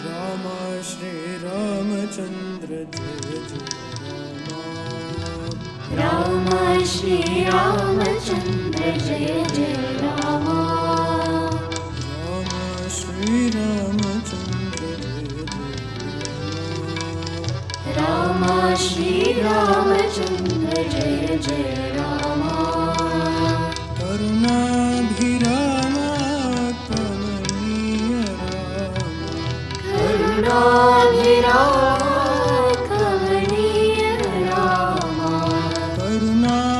राम श्री रामचंद्र जय जय राम। राम श्री रामचंद्र जय जय राम। राम श्री रामचंद्र जय जय राम। श्री रामचंद्र जय जय राम। करुणाभिराम कमनीय राम। करुणाभिराम कमनीय राम। करुणाभिराम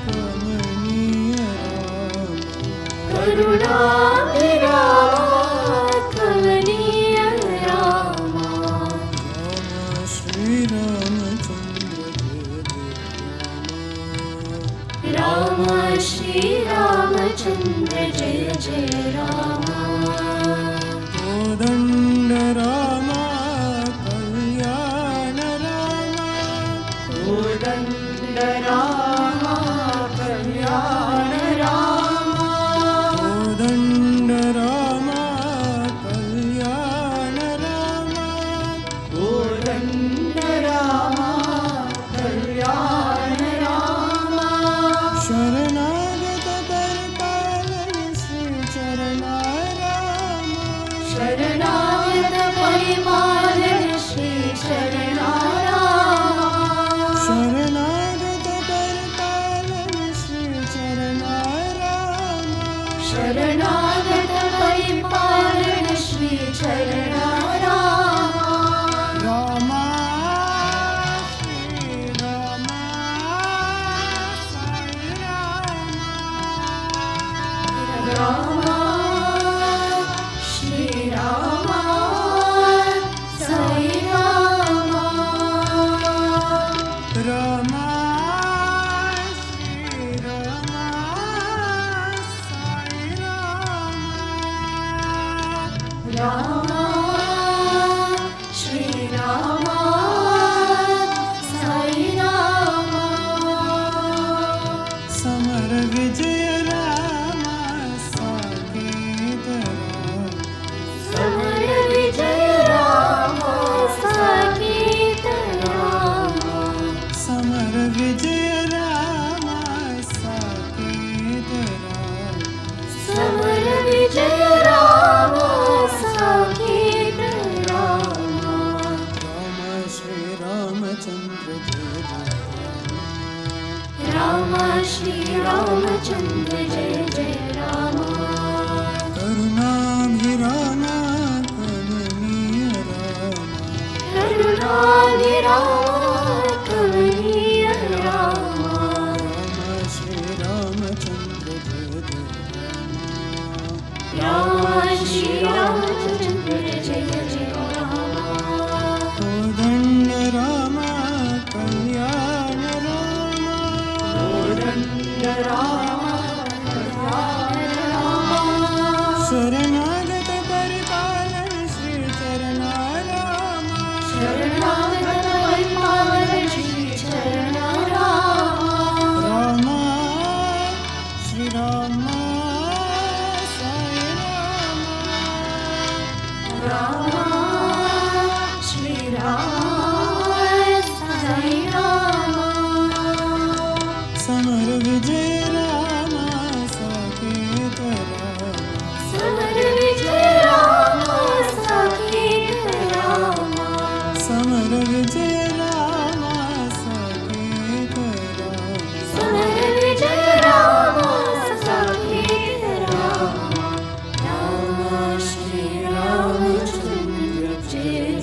कमनीय राम। करुणाभिराम कमनीय राम। राम श्री रामचंद्र जय जय राम। राम श्री रामचंद्र जय जय राम। कोदंड राम कल्याण राम। कोदंड राम कल्याण राम। कोदंड राम कल्याण राम। कोदंड राम कल्याण राम। शरणागत परिपालन श्री चरणा राम। शरणागत परिपालन श्री चरणा राम। शरणागत परिपालन श्री चरणा राम। शरणागत परिपालन श्री चरणा राम। राम श्री राम साई राम। राम श्री राम साई राम। राम श्री राम साई राम। राम श्री राम साई राम। समर विजय राम साकेत राम। समर विजय राम साकेत राम। समर विजय राम साकेत राम। समर विजय राम साकेत राम। राम श्री रामचंद्र जय जय राम श्री रामचंद्र जय जय राम। करुणाभिराम कमनीय राम। करुणाभिराम कमनीय राम। राम श्री रामचंद्र जय जय राम श्री रामचंद्र जय जय राम। कोदंड राम कल्याण राम। कोदंड राम कल्याण राम। शरणागत परिपालन श्री चरणा राम। शरणागत परिपालन श्री चरणा राम। राम श्री राम साई राम। राम श्री राम साई राम। समर विजय राम साकेत राम। समर विजय राम साकेत राम। समर विजय राम साकेत राम। समर विजय राम साकेत राम। राम श्री रामचंद्र जय